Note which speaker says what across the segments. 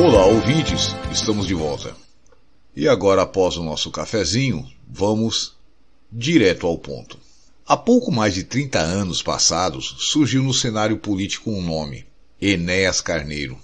Speaker 1: Olá, ouvintes, estamos de volta. E agora, após o nosso cafezinho, vamos direto ao ponto. Há pouco mais de 30 anos passados, surgiu no cenário político um nome, Enéas Carneiro.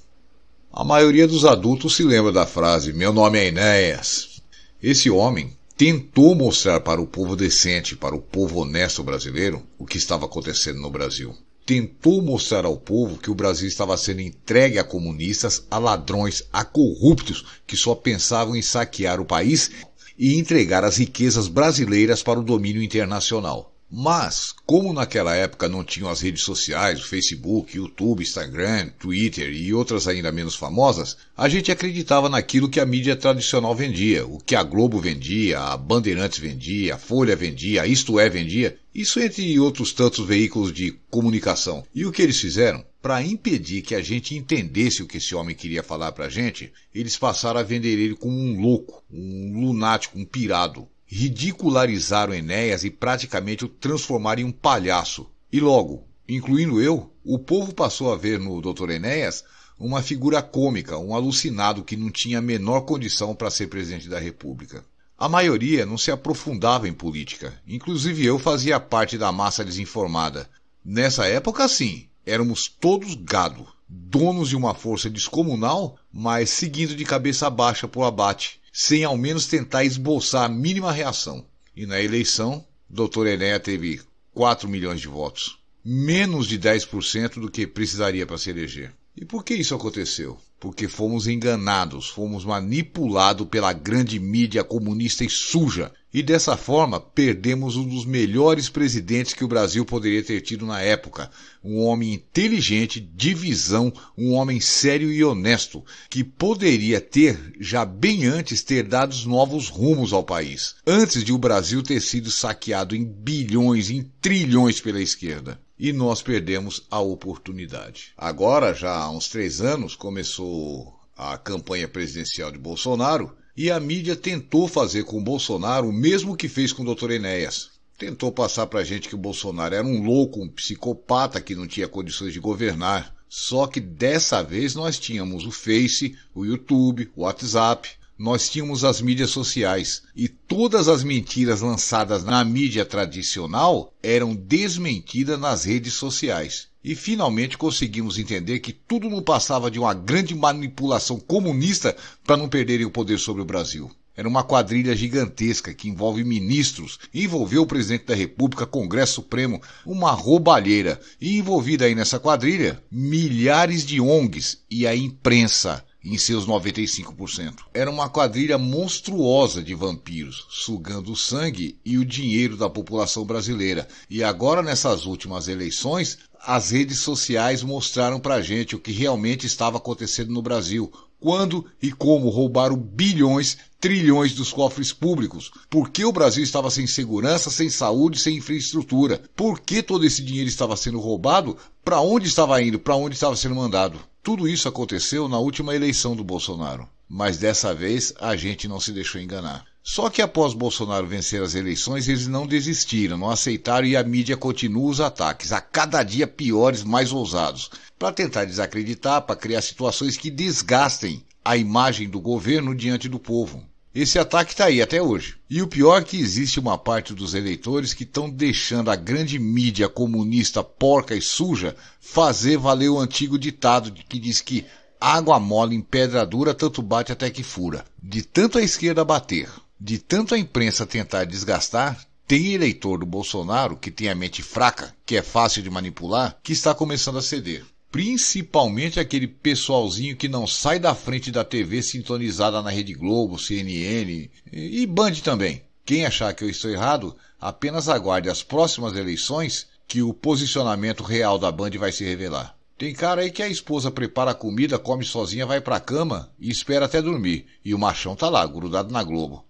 Speaker 1: A maioria dos adultos se lembra da frase, meu nome é Enéas. Esse homem tentou mostrar para o povo decente, para o povo honesto brasileiro, o que estava acontecendo no Brasil. Tentou mostrar ao povo que o Brasil estava sendo entregue a comunistas, a ladrões, a corruptos que só pensavam em saquear o país e entregar as riquezas brasileiras para o domínio internacional. Mas, como naquela época não tinham as redes sociais, o Facebook, YouTube, Instagram, Twitter e outras ainda menos famosas, a gente acreditava naquilo que a mídia tradicional vendia, o que a Globo vendia, a Bandeirantes vendia, a Folha vendia, a Isto É vendia, isso entre outros tantos veículos de comunicação. E o que eles fizeram? Para impedir que a gente entendesse o que esse homem queria falar pra gente, eles passaram a vender ele como um louco, um lunático, um pirado. Ridicularizaram Enéas e praticamente o transformaram em um palhaço. E logo, incluindo eu, o povo passou a ver no Dr. Enéas uma figura cômica, um alucinado que não tinha a menor condição para ser presidente da República. A maioria não se aprofundava em política, inclusive eu fazia parte da massa desinformada. Nessa época, sim, éramos todos gado, donos de uma força descomunal, mas seguindo de cabeça baixa pro abate, sem ao menos tentar esboçar a mínima reação. E na eleição, Dr. Enéas teve 4 milhões de votos. Menos de 10% do que precisaria para se eleger. E por que isso aconteceu? Porque fomos enganados, fomos manipulados pela grande mídia comunista e suja. E dessa forma, perdemos um dos melhores presidentes que o Brasil poderia ter tido na época. Um homem inteligente, de visão, um homem sério e honesto, que poderia ter, já bem antes, ter dado novos rumos ao país. Antes de o Brasil ter sido saqueado em bilhões, em trilhões pela esquerda. E nós perdemos a oportunidade. Agora, já há uns 3 anos, começou a campanha presidencial de Bolsonaro e a mídia tentou fazer com o Bolsonaro o mesmo que fez com o Dr. Enéas. Tentou passar pra gente que o Bolsonaro era um louco, um psicopata que não tinha condições de governar. Só que dessa vez nós tínhamos o Face, o YouTube, o WhatsApp. Nós tínhamos as mídias sociais e todas as mentiras lançadas na mídia tradicional eram desmentidas nas redes sociais. E finalmente conseguimos entender que tudo não passava de uma grande manipulação comunista para não perderem o poder sobre o Brasil. Era uma quadrilha gigantesca que envolve ministros, envolveu o presidente da República, Congresso Supremo, uma roubalheira. E envolvida aí nessa quadrilha, milhares de ONGs e a imprensa em seus 95%. Era uma quadrilha monstruosa de vampiros, sugando o sangue e o dinheiro da população brasileira. E agora, nessas últimas eleições, as redes sociais mostraram pra gente o que realmente estava acontecendo no Brasil. Quando e como roubaram bilhões, trilhões dos cofres públicos. Por que o Brasil estava sem segurança, sem saúde, sem infraestrutura? Por que todo esse dinheiro estava sendo roubado? Para onde estava indo? Para onde estava sendo mandado? Tudo isso aconteceu na última eleição do Bolsonaro. Mas dessa vez a gente não se deixou enganar. Só que após Bolsonaro vencer as eleições, eles não desistiram, não aceitaram e a mídia continua os ataques, a cada dia piores, mais ousados, para tentar desacreditar, para criar situações que desgastem a imagem do governo diante do povo. Esse ataque está aí até hoje. E o pior é que existe uma parte dos eleitores que estão deixando a grande mídia comunista porca e suja fazer valer o antigo ditado que diz que água mole em pedra dura tanto bate até que fura. De tanto a esquerda bater, de tanto a imprensa tentar desgastar, tem eleitor do Bolsonaro que tem a mente fraca, que é fácil de manipular, que está começando a ceder. Principalmente aquele pessoalzinho que não sai da frente da TV sintonizada na Rede Globo, CNN e Band também. Quem achar que eu estou errado, apenas aguarde as próximas eleições que o posicionamento real da Band vai se revelar. Tem cara aí que a esposa prepara a comida, come sozinha, vai pra cama e espera até dormir. E o machão tá lá, grudado na Globo.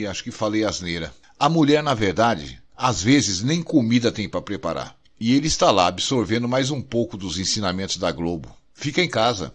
Speaker 1: Acho que falei asneira. A mulher, na verdade, às vezes nem comida tem pra preparar. E ele está lá absorvendo mais um pouco dos ensinamentos da Globo. Fica em casa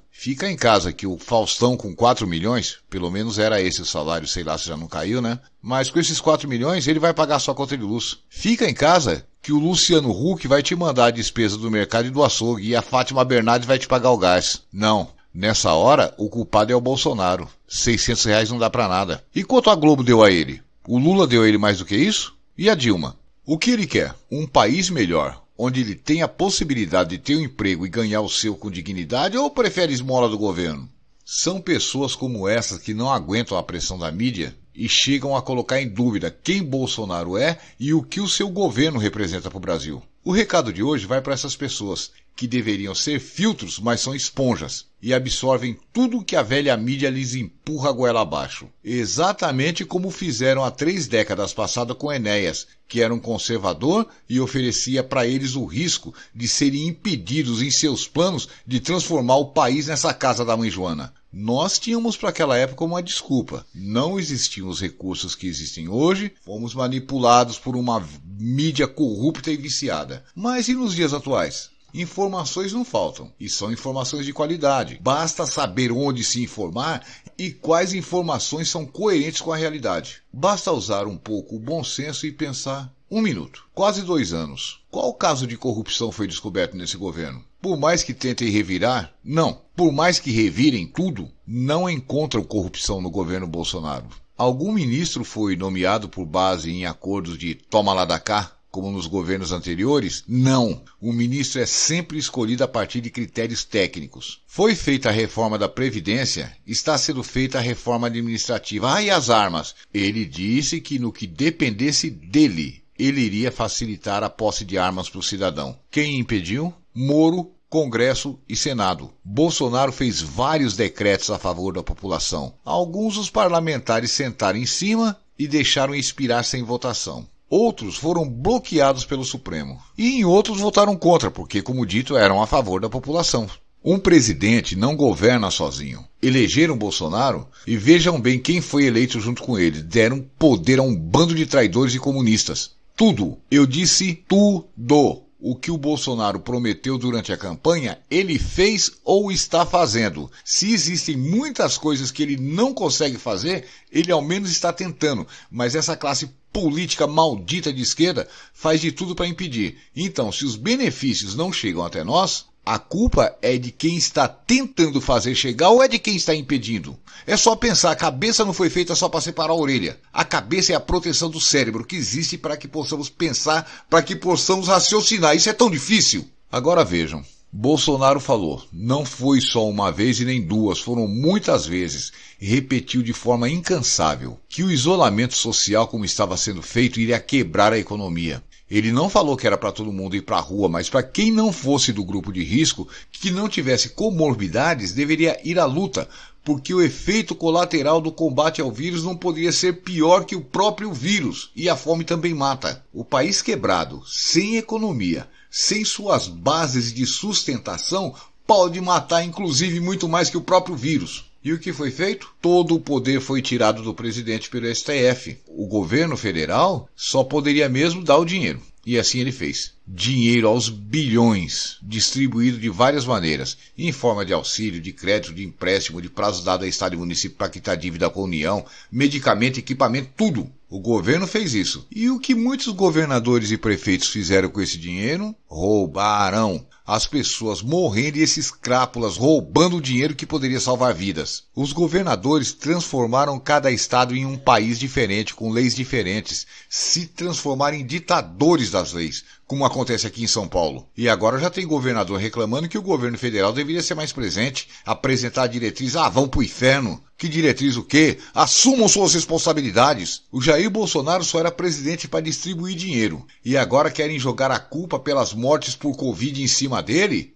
Speaker 1: que o Faustão com 4 milhões, pelo menos era esse o salário, sei lá se já não caiu, né? Mas com esses 4 milhões ele vai pagar sua conta de luz. Fica em casa que o Luciano Huck vai te mandar a despesa do mercado e do açougue e a Fátima Bernardes vai te pagar o gás. Não Nessa hora, o culpado é o Bolsonaro. R$ 600 não dá pra nada. E quanto a Globo deu a ele? O Lula deu a ele mais do que isso? E a Dilma? O que ele quer? Um país melhor, onde ele tem a possibilidade de ter um emprego e ganhar o seu com dignidade, ou prefere esmola do governo? São pessoas como essas que não aguentam a pressão da mídia e chegam a colocar em dúvida quem Bolsonaro é e o que o seu governo representa para o Brasil. O recado de hoje vai para essas pessoas, que deveriam ser filtros, mas são esponjas, e absorvem tudo que a velha mídia lhes empurra a goela abaixo. Exatamente como fizeram há 3 décadas passadas com Enéas, que era um conservador e oferecia para eles o risco de serem impedidos em seus planos de transformar o país nessa casa da mãe Joana. Nós tínhamos para aquela época uma desculpa. Não existiam os recursos que existem hoje, fomos manipulados por uma mídia corrupta e viciada. Mas e nos dias atuais? Informações não faltam, e são informações de qualidade. Basta saber onde se informar e quais informações são coerentes com a realidade. Basta usar um pouco o bom senso e pensar. 1 minuto. Quase 2 anos. Qual caso de corrupção foi descoberto nesse governo? Por mais que tentem revirar, não. Por mais que revirem tudo, não encontram corrupção no governo Bolsonaro. Algum ministro foi nomeado por base em acordos de toma lá da cá, como nos governos anteriores? Não. O ministro é sempre escolhido a partir de critérios técnicos. Foi feita a reforma da Previdência, está sendo feita a reforma administrativa. E as armas? Ele disse que no que dependesse dele, ele iria facilitar a posse de armas para o cidadão. Quem impediu? Moro, Congresso e Senado. Bolsonaro fez vários decretos a favor da população. Alguns os parlamentares sentaram em cima e deixaram expirar sem votação. Outros foram bloqueados pelo Supremo. E em outros votaram contra, porque, como dito, eram a favor da população. Um presidente não governa sozinho. Elegeram Bolsonaro e vejam bem quem foi eleito junto com ele. Deram poder a um bando de traidores e comunistas. Tudo. Eu disse tudo. O que o Bolsonaro prometeu durante a campanha, ele fez ou está fazendo. Se existem muitas coisas que ele não consegue fazer, ele ao menos está tentando. Mas essa classe política maldita de esquerda faz de tudo para impedir. Então, se os benefícios não chegam até nós, a culpa é de quem está tentando fazer chegar ou é de quem está impedindo? É só pensar, a cabeça não foi feita só para separar a orelha. A cabeça é a proteção do cérebro que existe para que possamos pensar, para que possamos raciocinar. Isso é tão difícil. Agora vejam. Bolsonaro falou, não foi só uma vez e nem duas, foram muitas vezes, e repetiu de forma incansável que o isolamento social como estava sendo feito iria quebrar a economia. Ele não falou que era para todo mundo ir para a rua, mas para quem não fosse do grupo de risco, que não tivesse comorbidades, deveria ir à luta, porque o efeito colateral do combate ao vírus não poderia ser pior que o próprio vírus, e a fome também mata. O país quebrado, sem economia, sem suas bases de sustentação, pode matar inclusive muito mais que o próprio vírus. E o que foi feito? Todo o poder foi tirado do presidente pelo STF. O governo federal só poderia mesmo dar o dinheiro. E assim ele fez. Dinheiro aos bilhões, distribuído de várias maneiras, em forma de auxílio, de crédito, de empréstimo, de prazo dado a Estado e município para quitar dívida com a União, medicamento, equipamento, tudo. O governo fez isso. E o que muitos governadores e prefeitos fizeram com esse dinheiro? Roubaram. As pessoas morrendo e esses crápulas roubando o dinheiro que poderia salvar vidas. Os governadores transformaram cada estado em um país diferente, com leis diferentes, se transformaram em ditadores das leis, como acontece aqui em São Paulo. E agora já tem governador reclamando que o governo federal deveria ser mais presente, apresentar a diretriz, vão pro inferno. Que diretriz o quê? Assumam suas responsabilidades. O Jair Bolsonaro só era presidente para distribuir dinheiro. E agora querem jogar a culpa pelas mortes por Covid em cima dele?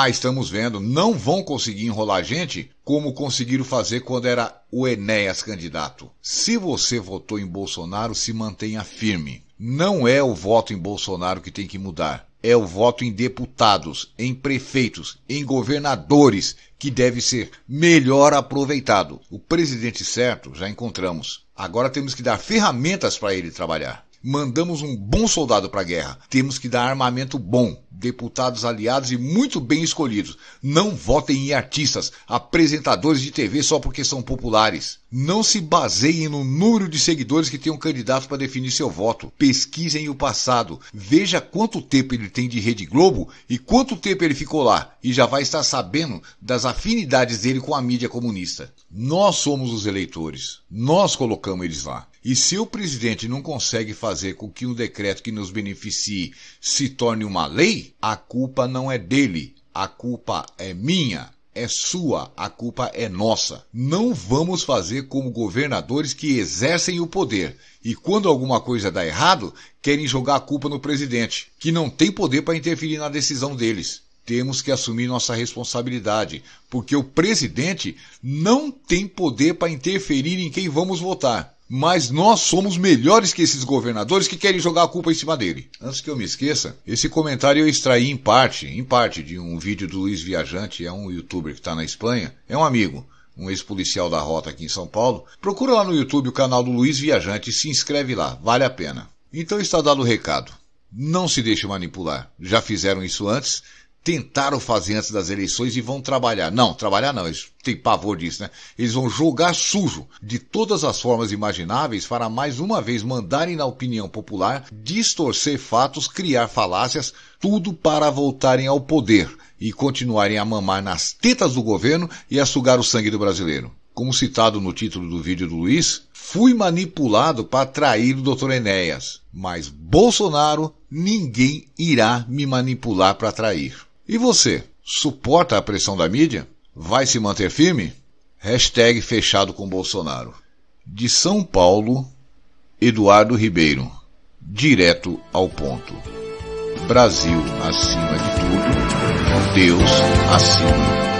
Speaker 1: Estamos vendo. Não vão conseguir enrolar a gente como conseguiram fazer quando era o Enéas candidato. Se você votou em Bolsonaro, se mantenha firme. Não é o voto em Bolsonaro que tem que mudar. É o voto em deputados, em prefeitos, em governadores, que deve ser melhor aproveitado. O presidente certo já encontramos. Agora temos que dar ferramentas para ele trabalhar. Mandamos um bom soldado para a guerra. Temos que dar armamento bom, deputados aliados e muito bem escolhidos. Não votem em artistas, apresentadores de TV só porque são populares. Não se baseiem no número de seguidores que tem um candidato para definir seu voto. Pesquisem o passado. Veja quanto tempo ele tem de Rede Globo e quanto tempo ele ficou lá. E já vai estar sabendo das afinidades dele com a mídia comunista. Nós somos os eleitores. Nós colocamos eles lá. E se o presidente não consegue fazer com que um decreto que nos beneficie se torne uma lei, a culpa não é dele, a culpa é minha, é sua, a culpa é nossa. Não vamos fazer como governadores que exercem o poder e quando alguma coisa dá errado, querem jogar a culpa no presidente, que não tem poder para interferir na decisão deles. Temos que assumir nossa responsabilidade, porque o presidente não tem poder para interferir em quem vamos votar. Mas nós somos melhores que esses governadores que querem jogar a culpa em cima dele. Antes que eu me esqueça, esse comentário eu extraí em parte de um vídeo do Luiz Viajante, é um youtuber que está na Espanha, é um amigo, um ex-policial da Rota aqui em São Paulo. Procura lá no YouTube o canal do Luiz Viajante e se inscreve lá, vale a pena. Então está dado o recado, não se deixe manipular, já fizeram isso antes, tentaram fazer antes das eleições e vão trabalhar. Não, trabalhar não, eles têm pavor disso, né? Eles vão jogar sujo de todas as formas imagináveis para mais uma vez mandarem na opinião popular, distorcer fatos, criar falácias, tudo para voltarem ao poder e continuarem a mamar nas tetas do governo e a sugar o sangue do brasileiro. Como citado no título do vídeo do Luiz, fui manipulado para trair o Dr. Enéas, mas Bolsonaro ninguém irá me manipular para trair. E você, suporta a pressão da mídia? Vai se manter firme? Hashtag fechado com Bolsonaro. De São Paulo, Eduardo Ribeiro. Direto ao ponto. Brasil acima de tudo, Deus acima